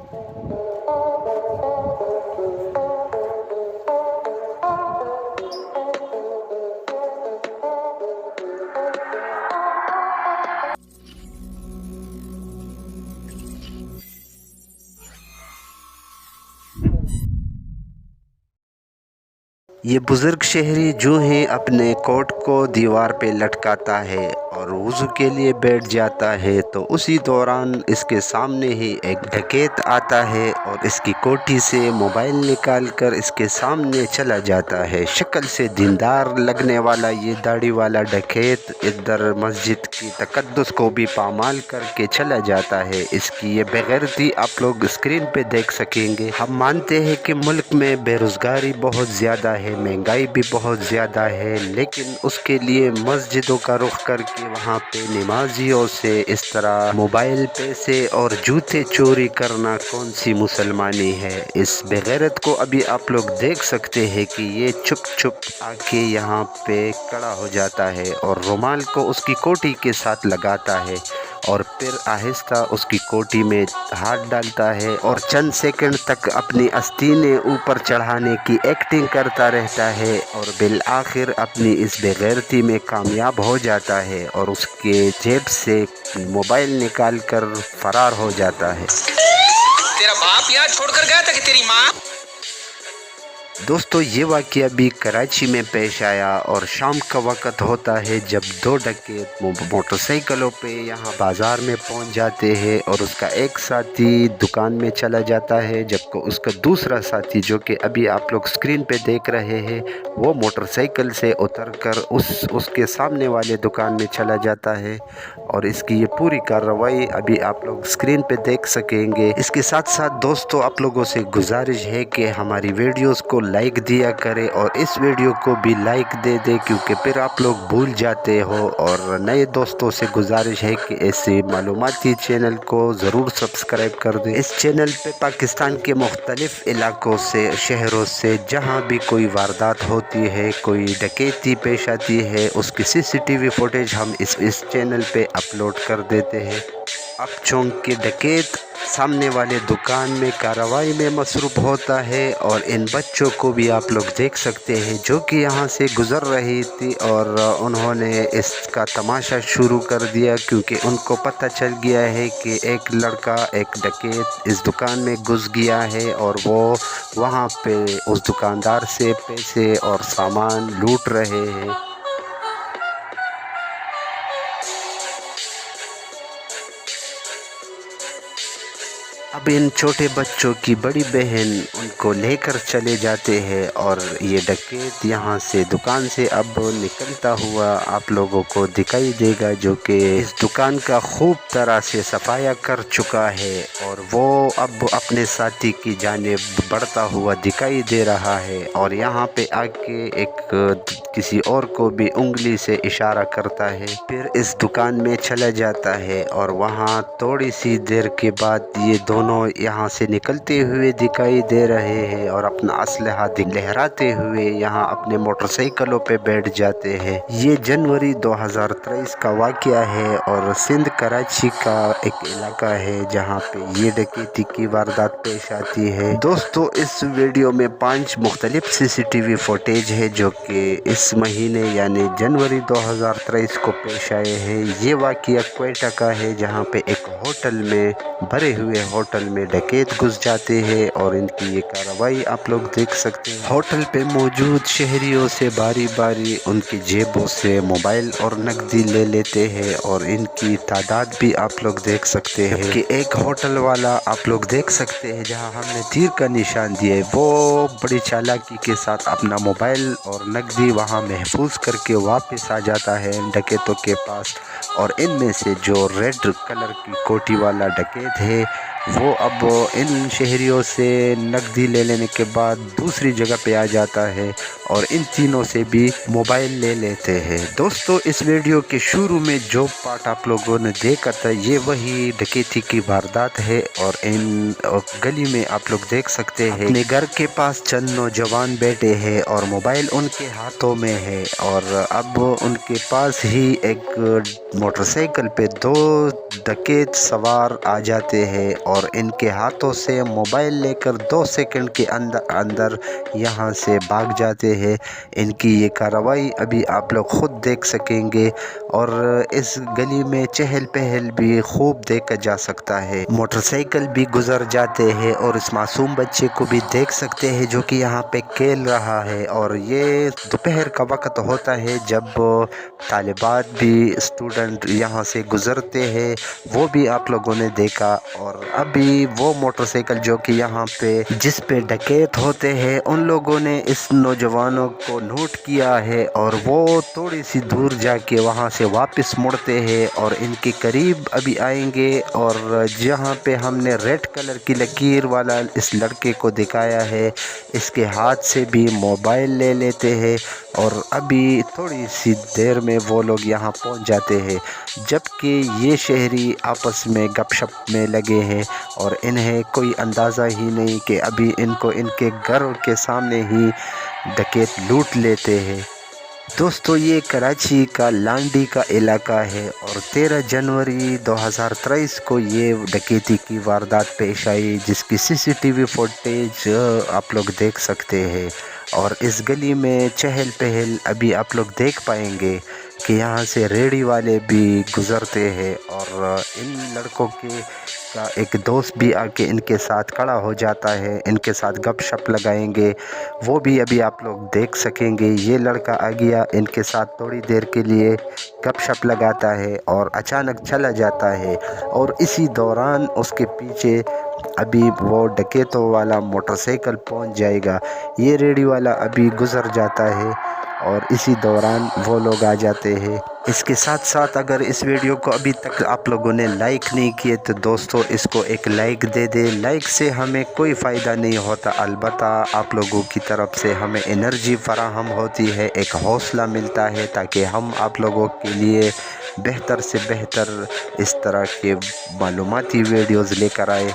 یہ بزرگ شہری جو ہے اپنے کوٹ کو دیوار پہ لٹکاتا ہے اور وضو کے لیے بیٹھ جاتا ہے تو اسی دوران اس کے سامنے ہی ایک ڈکیت آتا ہے اور اس کی کوٹھی سے موبائل نکال کر اس کے سامنے چلا جاتا ہے۔ شکل سے دیندار لگنے والا یہ داڑھی والا ڈکیت ادھر مسجد کی تقدس کو بھی پامال کر کے چلا جاتا ہے۔ اس کی یہ بےغیرتی آپ لوگ اسکرین پہ دیکھ سکیں گے۔ ہم مانتے ہیں کہ ملک میں بے روزگاری بہت زیادہ ہے، مہنگائی بھی بہت زیادہ ہے، لیکن اس کے لیے مسجدوں کا رخ کر کے وہاں پہ نمازیوں سے اس طرح موبائل پیسے اور جوتے چوری کرنا کون سی مسلمانی ہے؟ اس بغیرت کو ابھی آپ لوگ دیکھ سکتے ہیں کہ یہ چھپ چھپ آ کے یہاں پہ کھڑا ہو جاتا ہے اور رومال کو اس کی کوٹھی کے ساتھ لگاتا ہے اور پھر آہستہ اس کی کوٹھی میں ہاتھ ڈالتا ہے اور چند سیکنڈ تک اپنی آستینیں اوپر چڑھانے کی ایکٹنگ کرتا رہتا ہے اور بالآخر اپنی اس بےغیرتی میں کامیاب ہو جاتا ہے اور اس کے جیب سے موبائل نکال کر فرار ہو جاتا ہے۔ تیرا باپ یہاں چھوڑ کر گیا تھا کہ تیری ماں؟ دوستو یہ واقعہ بھی کراچی میں پیش آیا اور شام کا وقت ہوتا ہے جب دو ڈکیت موٹر سائیکلوں پہ یہاں بازار میں پہنچ جاتے ہیں اور اس کا ایک ساتھی دکان میں چلا جاتا ہے، جبکہ اس کا دوسرا ساتھی جو کہ ابھی آپ لوگ سکرین پہ دیکھ رہے ہیں وہ موٹر سائیکل سے اتر کر اس کے سامنے والے دکان میں چلا جاتا ہے اور اس کی یہ پوری کارروائی ابھی آپ لوگ سکرین پہ دیکھ سکیں گے۔ اس کے ساتھ ساتھ دوستو آپ لوگوں سے گزارش ہے کہ ہماری ویڈیوز کو لائک دیا کرے اور اس ویڈیو کو بھی لائک دے دے، کیونکہ پھر آپ لوگ بھول جاتے ہو، اور نئے دوستوں سے گزارش ہے کہ ایسے معلوماتی چینل کو ضرور سبسکرائب کر دیں۔ اس چینل پہ پاکستان کے مختلف علاقوں سے، شہروں سے جہاں بھی کوئی واردات ہوتی ہے، کوئی ڈکیتی پیش آتی ہے، اس کی CCTV فوٹیج ہم اس چینل پہ اپلوڈ کر دیتے ہیں۔ اب چونکہ ڈکیت سامنے والے دکان میں کارروائی میں مصروف ہوتا ہے اور ان بچوں کو بھی آپ لوگ دیکھ سکتے ہیں جو کہ یہاں سے گزر رہی تھی اور انہوں نے اس کا تماشا شروع کر دیا، کیونکہ ان کو پتہ چل گیا ہے کہ ایک لڑکا، ایک ڈکیت اس دکان میں گھس گیا ہے اور وہ وہاں پہ اس دکاندار سے پیسے اور سامان لوٹ رہے ہیں۔ اب ان چھوٹے بچوں کی بڑی بہن ان کو لے کر چلے جاتے ہیں اور یہ ڈکیت یہاں سے دکان سے اب نکلتا ہوا آپ لوگوں کو دکھائی دے گا، جو کہ اس دکان کا خوب طرح سے صفایا کر چکا ہے اور وہ اب اپنے ساتھی کی جانب بڑھتا ہوا دکھائی دے رہا ہے اور یہاں پہ آ کے ایک کسی اور کو بھی انگلی سے اشارہ کرتا ہے، پھر اس دکان میں چلا جاتا ہے اور وہاں تھوڑی سی دیر کے بعد یہ دونوں یہاں سے نکلتے ہوئے دکھائی دے رہے ہیں اور اپنا اسلحہ لہراتے ہوئے یہاں اپنے موٹر سائیکلوں پہ بیٹھ جاتے ہیں۔ یہ جنوری 2023 کا واقعہ ہے اور سندھ کراچی کا ایک علاقہ ہے جہاں پہ یہ ڈکیتی کی واردات پیش آتی ہے۔ دوستو اس ویڈیو میں 5 مختلف CCTV فوٹیج ہے جو کہ اس مہینے یعنی جنوری 2023 کو پیش آئے ہیں۔ یہ واقعہ کوئٹہ کا ہے جہاں پہ ایک ہوٹل میں، بھرے ہوئے ہوٹل میں ڈکیت گھس جاتے ہیں اور ان کی یہ کارروائی آپ لوگ دیکھ سکتے ہیں۔ ہوٹل پہ موجود شہریوں سے باری باری ان کی جیبوں سے موبائل اور نقدی لے لیتے ہیں اور ان کی تعداد بھی آپ لوگ دیکھ سکتے ہیں کہ ایک ہوٹل والا آپ لوگ دیکھ سکتے ہیں جہاں ہم نے تیر کا نشان دیا ہے، وہ بڑی چالاکی کے ساتھ اپنا موبائل اور نقدی وہاں محفوظ کر کے واپس آ جاتا ہے ان ڈکیتوں کے پاس، اور ان میں سے جو ریڈ کلر کی کوٹی والا ڈکیت ہے وہ اب ان شہریوں سے نقدی لے لینے کے بعد دوسری جگہ پہ آ جاتا ہے اور ان تینوں سے بھی موبائل لے لیتے ہیں۔ دوستو اس ویڈیو کے شروع میں جو پارٹ آپ لوگوں نے دیکھا تھا یہ وہی ڈکیتی کی واردات ہے، اور ان گلی میں آپ لوگ دیکھ سکتے ہیں اپنے گھر کے پاس چند نوجوان بیٹھے ہیں اور موبائل ان کے ہاتھوں میں ہے، اور اب ان کے پاس ہی ایک موٹر سائیکل پہ دو ڈکیت سوار آ جاتے ہیں اور ان کے ہاتھوں سے موبائل لے کر 2 سیکنڈ کے اندر یہاں سے بھاگ جاتے ہیں۔ ان کی یہ کارروائی ابھی آپ لوگ خود دیکھ سکیں گے، اور اس گلی میں چہل پہل بھی خوب دیکھا جا سکتا ہے۔ موٹر سائیکل بھی گزر جاتے ہیں اور اس معصوم بچے کو بھی دیکھ سکتے ہیں جو کہ یہاں پہ کھیل رہا ہے، اور یہ دوپہر کا وقت ہوتا ہے جب طالبات بھی اسٹوڈنٹ یہاں سے گزرتے ہیں، وہ بھی آپ لوگوں نے دیکھا۔ اور ابھی وہ موٹر سائیکل جو کہ یہاں پہ جس پہ ڈکیت ہوتے ہیں ان لوگوں نے اس نوجوانوں کو نوٹ کیا ہے، اور وہ تھوڑی سی دور جا کے وہاں سے واپس مڑتے ہیں اور ان کے قریب ابھی آئیں گے، اور جہاں پہ ہم نے ریڈ کلر کی لکیر والا اس لڑکے کو دکھایا ہے اس کے ہاتھ سے بھی موبائل لے لیتے ہیں، اور ابھی تھوڑی سی دیر میں وہ لوگ یہاں پہنچ جاتے ہیں، جبکہ یہ شہری آپس میں گپ شپ میں لگے ہیں اور انہیں کوئی اندازہ ہی نہیں کہ ابھی ان کو ان کے گھر کے سامنے ہی ڈکیت لوٹ لیتے ہیں۔ دوستو یہ کراچی کا لانڈی کا علاقہ ہے، اور 13 جنوری 2023 کو یہ ڈکیتی کی واردات پیش آئی جس کی CCTV فوٹیج آپ لوگ دیکھ سکتے ہیں، اور اس گلی میں چہل پہل ابھی آپ لوگ دیکھ پائیں گے کہ یہاں سے ریڑھی والے بھی گزرتے ہیں، اور ان لڑکوں کا ایک دوست بھی آ کے ان کے ساتھ کھڑا ہو جاتا ہے، ان کے ساتھ گپ شپ لگائیں گے، وہ بھی ابھی آپ لوگ دیکھ سکیں گے۔ یہ لڑکا آ گیا ان کے ساتھ تھوڑی دیر کے لیے گپ شپ لگاتا ہے اور اچانک چلا جاتا ہے، اور اسی دوران اس کے پیچھے ابھی وہ ڈکیتوں والا موٹر سائیکل پہنچ جائے گا، یہ ریڑھی والا ابھی گزر جاتا ہے اور اسی دوران وہ لوگ آ جاتے ہیں۔ اس کے ساتھ ساتھ اگر اس ویڈیو کو ابھی تک آپ لوگوں نے لائک نہیں کیے تو دوستو اس کو ایک لائک دے دے۔ لائک سے ہمیں کوئی فائدہ نہیں ہوتا، البتہ آپ لوگوں کی طرف سے ہمیں انرجی فراہم ہوتی ہے، ایک حوصلہ ملتا ہے تاکہ ہم آپ لوگوں کے لیے بہتر سے بہتر اس طرح کے معلوماتی ویڈیوز لے کر آئے۔